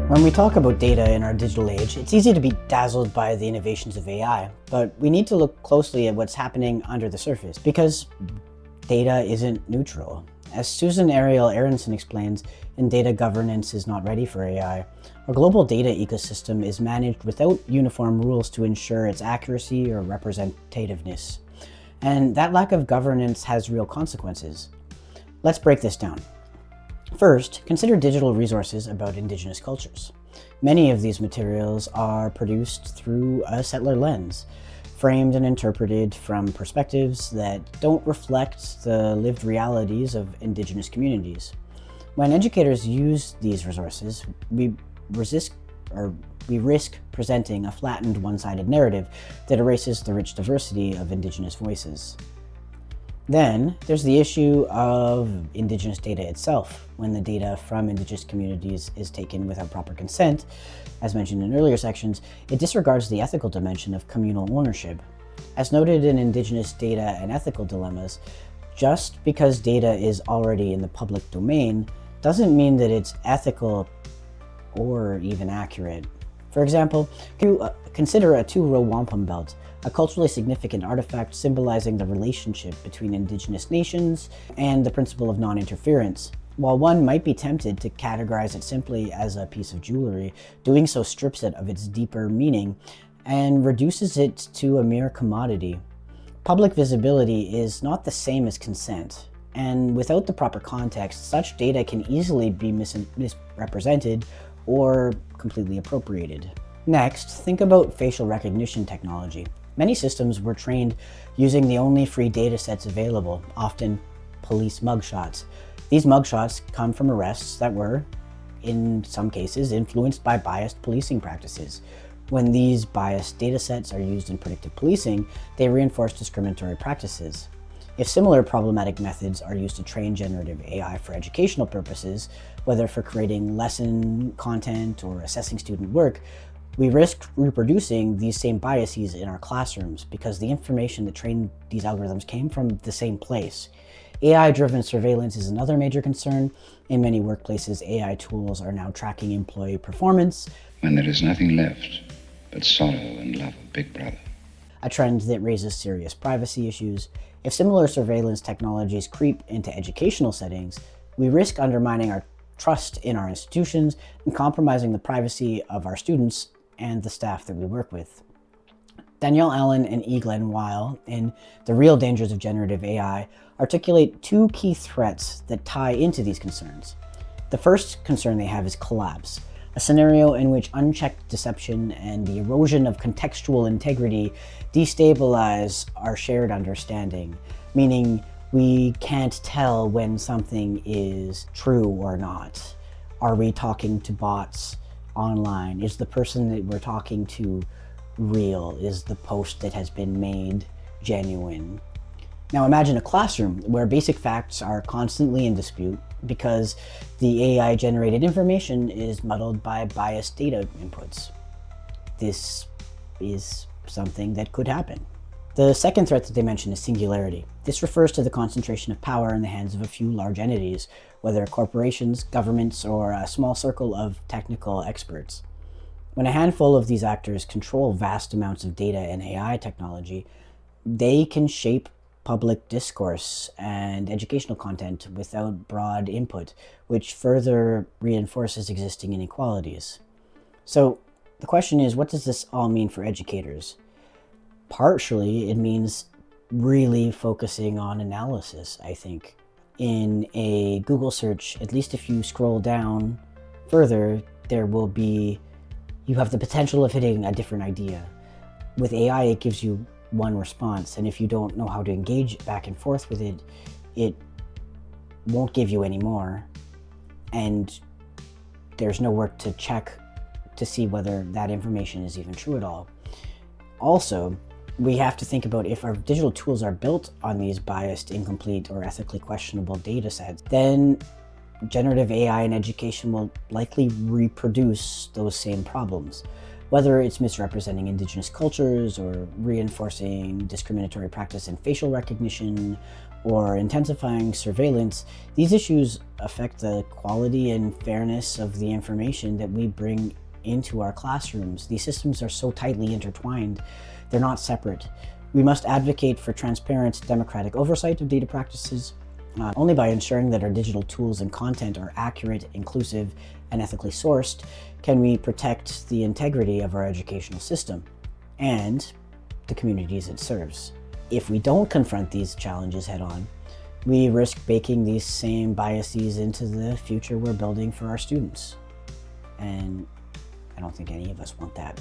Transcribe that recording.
When we talk about data in our digital age, it's easy to be dazzled by the innovations of AI, but we need to look closely at what's happening under the surface because data isn't neutral. As Susan Ariel Aronson explains in Data Governance is Not Ready for AI, our global data ecosystem is managed without uniform rules to ensure its accuracy or representativeness. And that lack of governance has real consequences. Let's break this down. First, consider digital resources about Indigenous cultures. Many of these materials are produced through a settler lens, framed and interpreted from perspectives that don't reflect the lived realities of Indigenous communities. When educators use these resources, we risk presenting a flattened, one-sided narrative that erases the rich diversity of Indigenous voices. Then, there's the issue of Indigenous data itself. When the data from Indigenous communities is taken without proper consent, as mentioned in earlier sections, it disregards the ethical dimension of communal ownership. As noted in Indigenous Data and Ethical Dilemmas, just because data is already in the public domain doesn't mean that it's ethical or even accurate. For example, consider a two-row wampum belt, a culturally significant artifact symbolizing the relationship between Indigenous nations and the principle of non-interference. While one might be tempted to categorize it simply as a piece of jewelry, doing so strips it of its deeper meaning and reduces it to a mere commodity. Public visibility is not the same as consent, and without the proper context, such data can easily be misrepresented or completely appropriated. Next, think about facial recognition technology. Many systems were trained using the only free data sets available, often police mugshots. These mugshots come from arrests that were, in some cases, influenced by biased policing practices. When these biased data sets are used in predictive policing, they reinforce discriminatory practices. If similar problematic methods are used to train generative AI for educational purposes, whether for creating lesson content or assessing student work, we risk reproducing these same biases in our classrooms because the information that trained these algorithms came from the same place. AI-driven surveillance is another major concern. In many workplaces, AI tools are now tracking employee performance. When there is nothing left but sorrow and love of Big Brother. A trend that raises serious privacy issues. If similar surveillance technologies creep into educational settings, we risk undermining our trust in our institutions and compromising the privacy of our students and the staff that we work with. Danielle Allen and E. Glenn Weil in The Real Dangers of Generative AI articulate two key threats that tie into these concerns. The first concern they have is collapse, a scenario in which unchecked deception and the erosion of contextual integrity destabilize our shared understanding, meaning we can't tell when something is true or not. Are we talking to bots online? Is the person that we're talking to real? Is the post that has been made genuine? Now imagine a classroom where basic facts are constantly in dispute because the AI-generated information is muddled by biased data inputs. This is something that could happen. The second threat that they mention is singularity. This refers to the concentration of power in the hands of a few large entities, whether corporations, governments, or a small circle of technical experts. When a handful of these actors control vast amounts of data and AI technology, they can shape public discourse and educational content without broad input, which further reinforces existing inequalities. So the question is, what does this all mean for educators? Partially, it means really focusing on analysis, I think. In a Google search, at least if you scroll down further, you have the potential of hitting a different idea. With AI, it gives you one response, and if you don't know how to engage back and forth with it, it won't give you any more, and there's no work to check to see whether that information is even true at all. Also, we have to think about if our digital tools are built on these biased, incomplete, or ethically questionable data sets, then generative AI in education will likely reproduce those same problems. Whether it's misrepresenting Indigenous cultures or reinforcing discriminatory practice in facial recognition or intensifying surveillance, these issues affect the quality and fairness of the information that we bring into our classrooms. These systems are so tightly intertwined, they're not separate. We must advocate for transparent, democratic oversight of data practices. Only by ensuring that our digital tools and content are accurate, inclusive, and ethically sourced can we protect the integrity of our educational system and the communities it serves. If we don't confront these challenges head-on, we risk baking these same biases into the future we're building for our students. And I don't think any of us want that.